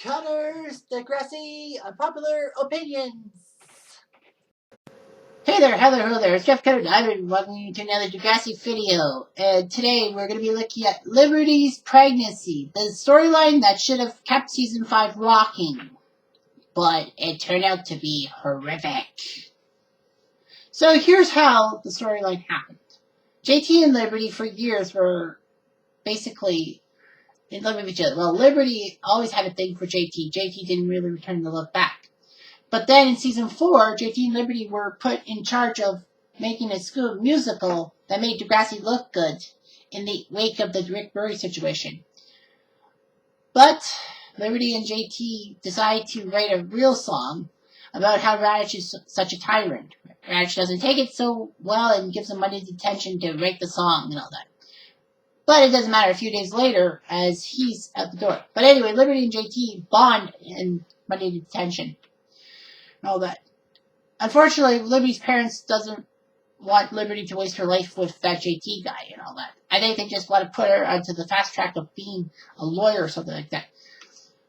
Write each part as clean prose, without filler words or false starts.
Connor's Degrassi Unpopular Opinions. Hey there, hello there, it's Jeff Cutter, and welcome you to another Degrassi video. And today we're going to be looking at Liberty's pregnancy, the storyline that should have kept Season 5 rocking, but it turned out to be horrific. So here's how the storyline happened. JT and Liberty for years were basically in love with each other. Well, Liberty always had a thing for JT. JT didn't really return the love back. But then in Season 4, JT and Liberty were put in charge of making a school musical that made Degrassi look good in the wake of the Rick Burry situation. But Liberty and JT decide to write a real song about how Radish is such a tyrant. Radish doesn't take it so well and gives him money detention to write the song and all that. But it doesn't matter a few days later as he's at the door. But anyway, Liberty and JT bond in money detention and all that. Unfortunately, Liberty's parents doesn't want Liberty to waste her life with that JT guy and all that. I think they just want to put her onto the fast track of being a lawyer or something like that.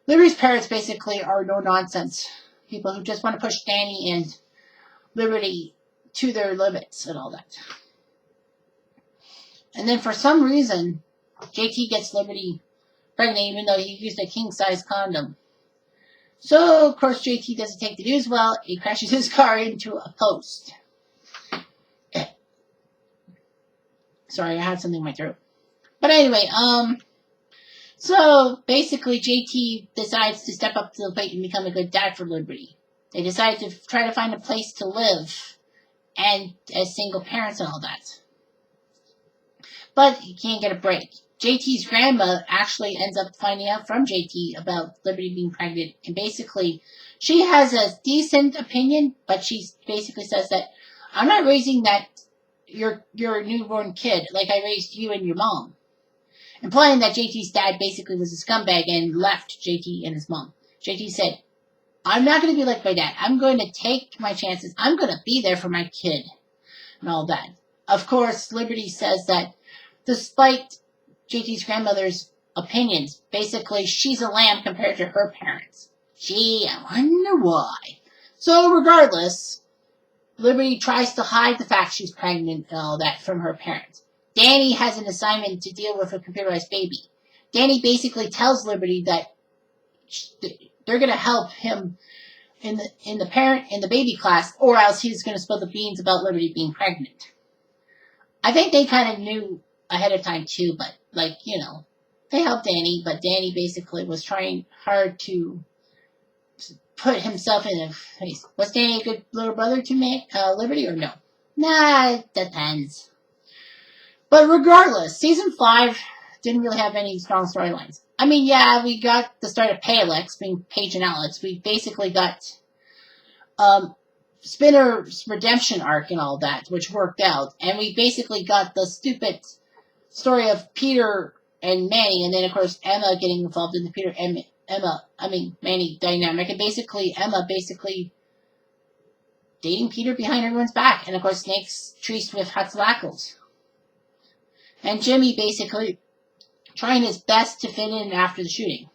Liberty's parents basically are no-nonsense people who just want to push Danny and Liberty to their limits and all that. And then for some reason, JT gets Liberty pregnant even though he used a king-size condom. So, of course, JT doesn't take the news well. He crashes his car into a post. Sorry, I had something in my throat. But anyway, so basically JT decides to step up to the plate and become a good dad for Liberty. They decide to try to find a place to live and as single parents and all that. But he can't get a break. JT's grandma actually ends up finding out from JT about Liberty being pregnant. And basically, she has a decent opinion, but she basically says that, I'm not raising your newborn kid like I raised you and your mom. Implying that JT's dad basically was a scumbag and left JT and his mom. JT said, I'm not going to be like my dad. I'm going to take my chances. I'm going to be there for my kid. And all that. Of course, Liberty says that despite JT's grandmother's opinions, basically she's a lamb compared to her parents. Gee, I wonder why. So regardless, Liberty tries to hide the fact she's pregnant and all that from her parents. Danny has an assignment to deal with a computerized baby. Danny basically tells Liberty that they're going to help him in the baby class, or else he's going to spill the beans about Liberty being pregnant. I think they kind of knew ahead of time too, but they helped Danny, but Danny basically was trying hard to put himself in a place. Was Danny a good little brother to Liberty or no? Nah, it depends. But regardless, Season 5 didn't really have any strong storylines. I mean, yeah, we got the start of Palex, being Paige and Alex. We basically got Spinner's redemption arc and all that, which worked out. And we basically got the stupid story of Peter and Manny, and then of course Emma getting involved in the Peter and Manny dynamic, and basically Emma dating Peter behind everyone's back, and of course Snake's treated with Hatzlackles. And Jimmy basically trying his best to fit in after the shooting.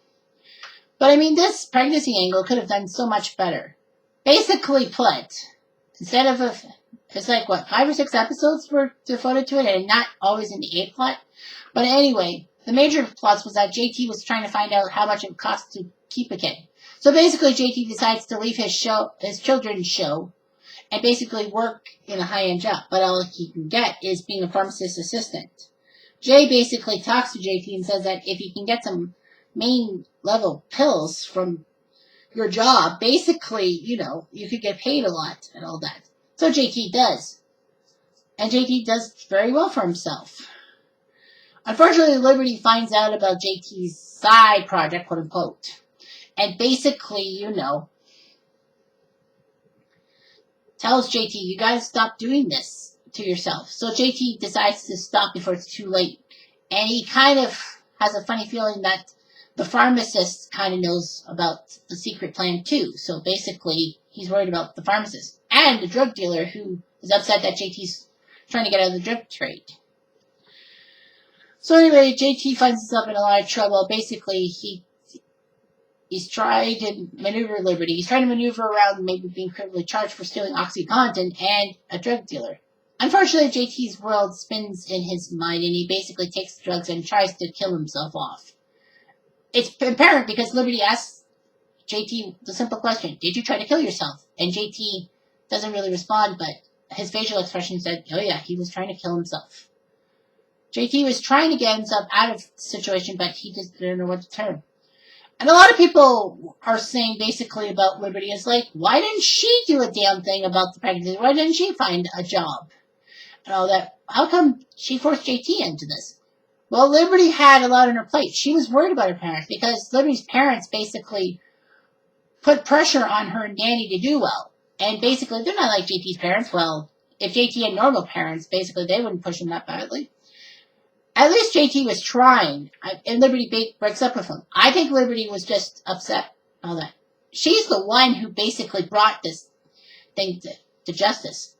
But I mean, this pregnancy angle could have done so much better. Basically put, instead of it's like, 5 or 6 episodes were devoted to it, and not always in the A plot. But anyway, the major plots was that JT was trying to find out how much it would cost to keep a kid. So basically, JT decides to leave his children's show, and basically work in a high-end job. But all he can get is being a pharmacist assistant. Jay basically talks to JT and says that if he can get some main-level pills from your job, basically, you could get paid a lot and all that. So JT does. And JT does very well for himself. Unfortunately, Liberty finds out about JT's side project, quote unquote. And basically, tells JT, you gotta stop doing this to yourself. So JT decides to stop before it's too late. And he kind of has a funny feeling that the pharmacist kind of knows about the secret plan too. So basically, he's worried about the pharmacist and the drug dealer who is upset that JT's trying to get out of the drug trade. So anyway, JT finds himself in a lot of trouble. Basically, he He's trying to maneuver Liberty. He's trying to maneuver around maybe being criminally charged for stealing OxyContin and a drug dealer. Unfortunately, JT's world spins in his mind, and he basically takes drugs and tries to kill himself off. It's apparent because Liberty asks JT the simple question, did you try to kill yourself? And JT doesn't really respond, but his facial expression said, oh yeah, he was trying to kill himself. JT was trying to get himself out of the situation, but he just didn't know what to turn. And a lot of people are saying basically about Liberty is like, why didn't she do a damn thing about the pregnancy? Why didn't she find a job? And all that. How come she forced JT into this? Well, Liberty had a lot on her plate. She was worried about her parents because Liberty's parents basically put pressure on her and Danny to do well. And basically, they're not like JT's parents. Well, if JT had normal parents, basically, they wouldn't push him that badly. At least JT was trying, and Liberty breaks up with him. I think Liberty was just upset. All that. She's the one who basically brought this thing to justice.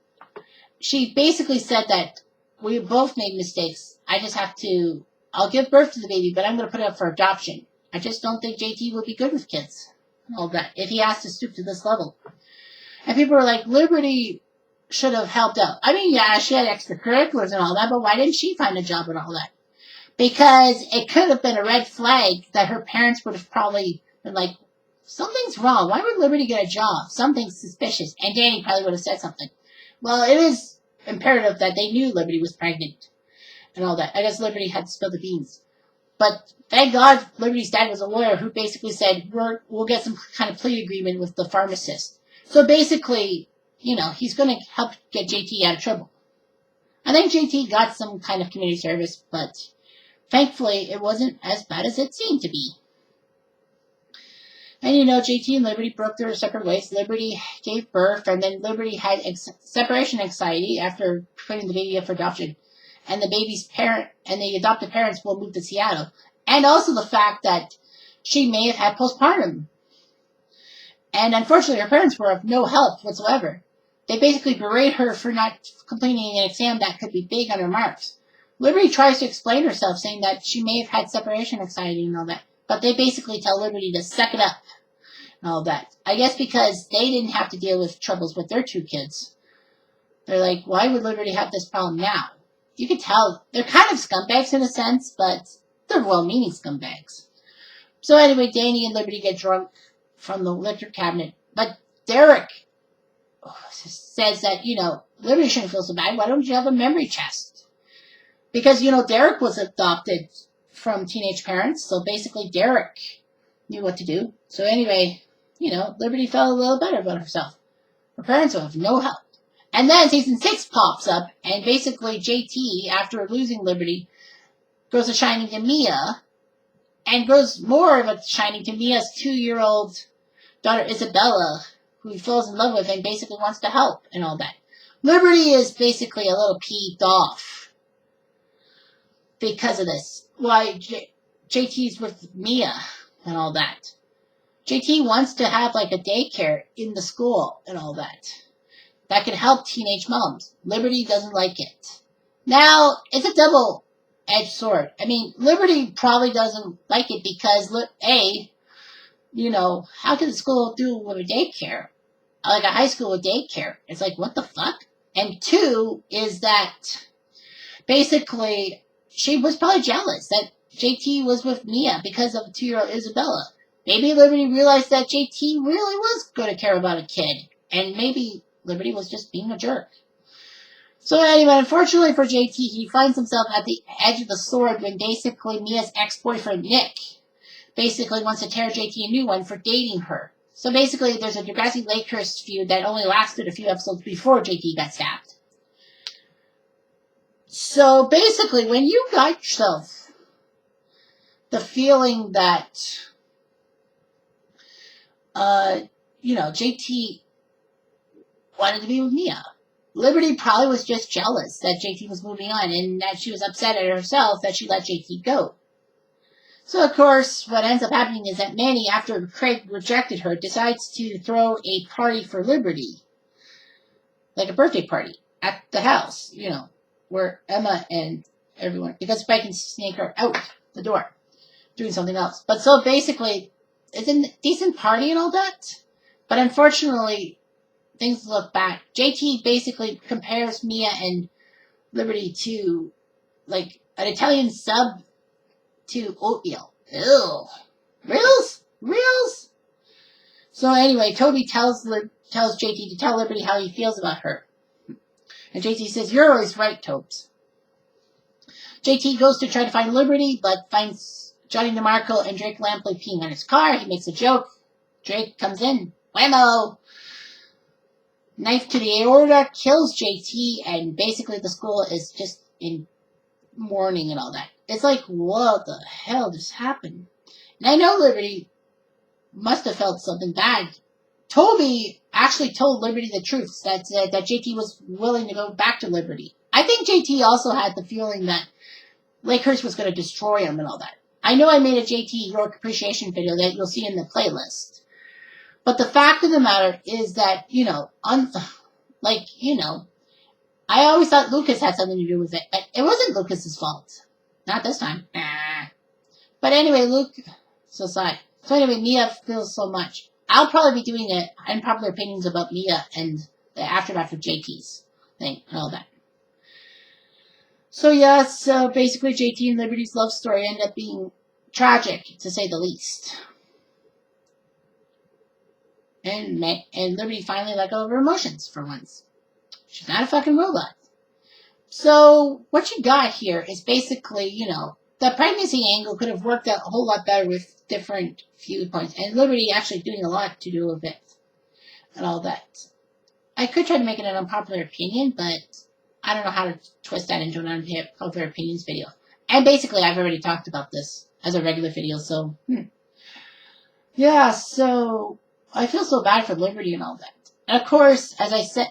She basically said that we both made mistakes. I'll give birth to the baby, but I'm going to put it up for adoption. I just don't think JT would be good with kids. All that. If he has to stoop to this level. And people were like, Liberty should have helped out. I mean, yeah, she had extracurriculars and all that, but why didn't she find a job and all that? Because it could have been a red flag that her parents would have probably been like, something's wrong. Why would Liberty get a job? Something's suspicious. And Danny probably would have said something. Well, it is imperative that they knew Liberty was pregnant and all that. I guess Liberty had to spill the beans. But thank God Liberty's dad was a lawyer who basically said, we'll get some kind of plea agreement with the pharmacist. So basically, he's going to help get JT out of trouble. I think JT got some kind of community service, but thankfully it wasn't as bad as it seemed to be. And JT and Liberty broke their separate ways. Liberty gave birth, and then Liberty had separation anxiety after putting the baby up for adoption. And the baby's parent and the adopted parents will move to Seattle. And also the fact that she may have had postpartum. And unfortunately, her parents were of no help whatsoever. They basically berate her for not completing an exam that could be big on her marks. Liberty tries to explain herself, saying that she may have had separation anxiety and all that. But they basically tell Liberty to suck it up and all that. I guess because they didn't have to deal with troubles with their two kids. They're like, why would Liberty have this problem now? You could tell they're kind of scumbags in a sense, but they're well-meaning scumbags. So anyway, Danny and Liberty get drunk from the liquor cabinet. But Derek says that, Liberty shouldn't feel so bad. Why don't you have a memory chest? Because, Derek was adopted from teenage parents. So basically, Derek knew what to do. So anyway, Liberty felt a little better about herself. Her parents will have no help. And then season 6 pops up, and basically JT, after losing Liberty, grows a shining to Mia, and grows more of a shining to Mia's 2-year-old daughter Isabella, who he falls in love with and basically wants to help and all that. Liberty is basically a little peeved off because of this. Why JT's with Mia and all that. JT wants to have like a daycare in the school and all that. That could help teenage moms. Liberty doesn't like it. Now, it's a double-edged sword. I mean, Liberty probably doesn't like it because, how can the school do with a daycare? Like a high school with daycare. It's like, what the fuck? And 2 is that, basically, she was probably jealous that JT was with Mia because of 2-year-old Isabella. Maybe Liberty realized that JT really was going to care about a kid. And maybe Liberty was just being a jerk. So anyway, unfortunately for JT, he finds himself at the edge of the sword when basically Mia's ex-boyfriend, Nick, basically wants to tear JT a new one for dating her. So basically, there's a Degrassi Lakehurst feud that only lasted a few episodes before JT got stabbed. So basically, when you got yourself the feeling that, JT wanted to be with Mia. Liberty probably was just jealous that JT was moving on and that she was upset at herself that she let JT go. So, of course, what ends up happening is that Manny, after Craig rejected her, decides to throw a party for Liberty. Like a birthday party at the house, where Emma and everyone, because Spike can sneak her out the door doing something else. But so basically, it's a decent party and all that. But unfortunately, things look bad. JT basically compares Mia and Liberty to like an Italian sub to oatmeal. Ew. Reals? So anyway, Toby tells JT to tell Liberty how he feels about her. And JT says, "You're always right, Tobes." JT goes to try to find Liberty, but finds Johnny DeMarco and Drake Lampley peeing on his car. He makes a joke. Drake comes in. Whammo! Knife to the aorta, kills JT, and basically the school is just in mourning and all that. It's like, what the hell just happened? And I know Liberty must have felt something bad. Toby actually told Liberty the truth, that JT was willing to go back to Liberty. I think JT also had the feeling that Lakehurst was going to destroy him and all that. I know I made a JT York appreciation video that you'll see in the playlist. But the fact of the matter is that, I always thought Lucas had something to do with it. It wasn't Lucas's fault. Not this time. But anyway, so anyway, Mia feels so much. I'll probably be doing unpopular opinions about Mia and the aftermath of JT's thing and all that. So basically JT and Liberty's love story ended up being tragic, to say the least. And Liberty finally let go of her emotions for once. She's not a fucking robot. So what you got here is basically, the pregnancy angle could have worked out a whole lot better with different viewpoints. And Liberty actually doing a lot to do with it. And all that. I could try to make it an unpopular opinion, but I don't know how to twist that into an unpopular opinions video. And basically, I've already talked about this as a regular video, so, Yeah, so I feel so bad for Liberty and all that. And of course, as I said,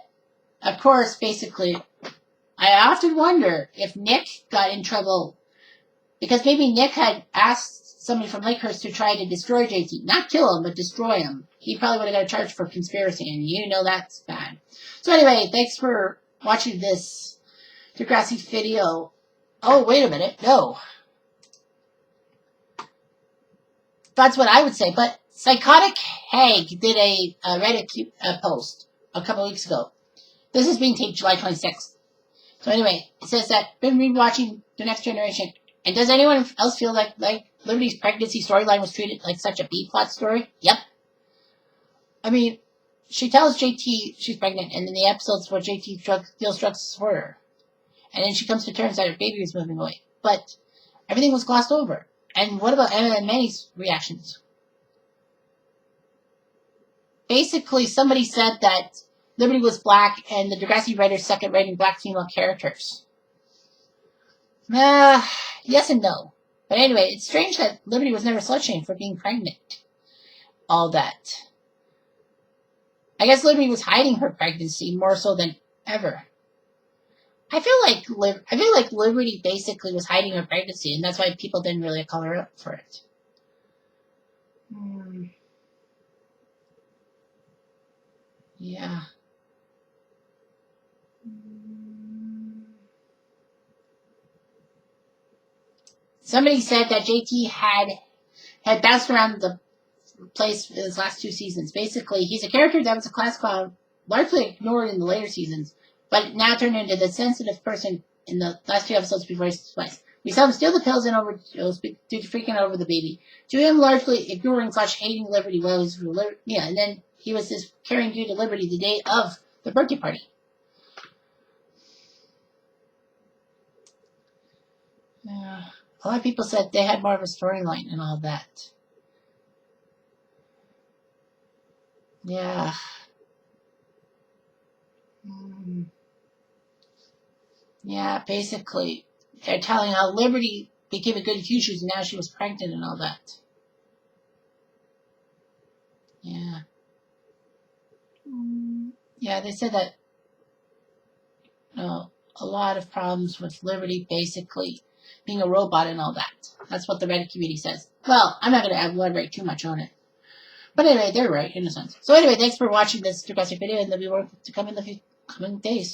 basically, I often wonder if Nick got in trouble because maybe Nick had asked somebody from Lakehurst to try to destroy JT. Not kill him, but destroy him. He probably would have got charged for conspiracy, and that's bad. So anyway, thanks for watching this Degrassi video. Oh, wait a minute. No. That's what I would say. But Psychotic Hag did a Reddit post a couple weeks ago. This is being taped July 26th. So anyway, it says that been rewatching The Next Generation. And does anyone else feel like Liberty's pregnancy storyline was treated like such a B-plot story? Yep. I mean, she tells JT she's pregnant, and in the episodes where JT steals drugs for her. And then she comes to terms that her baby is moving away. But everything was glossed over. And what about Emma and Manny's reactions? Basically, somebody said that Liberty was black, and the Degrassi writers suck at writing black female characters. Yes and no. But anyway, it's strange that Liberty was never slut-shamed for being pregnant. All that. I guess Liberty was hiding her pregnancy more so than ever. I feel like Liberty basically was hiding her pregnancy, and that's why people didn't really call her up for it. Yeah. Somebody said that JT had bounced around the place in his last two seasons. Basically, he's a character that was a class clown, largely ignored in the later seasons, but now turned into the sensitive person in the last two episodes before his twice. We saw him steal the pills and overdose due to freaking out over the baby. To him, largely ignoring / hating Liberty while he was and then he was just carrying due to Liberty the day of the birthday party. A lot of people said they had more of a storyline and all that. Yeah. Yeah, basically, they're telling how Liberty became a good future and now she was pregnant and all that. Yeah. Yeah, they said that a lot of problems with Liberty basically being a robot and all that. That's what the Reddit community says. Well, I'm not going to elaborate too much on it. But anyway, they're right in a sense. So anyway, thanks for watching this Degrassi video, and there'll be more to come in the coming days.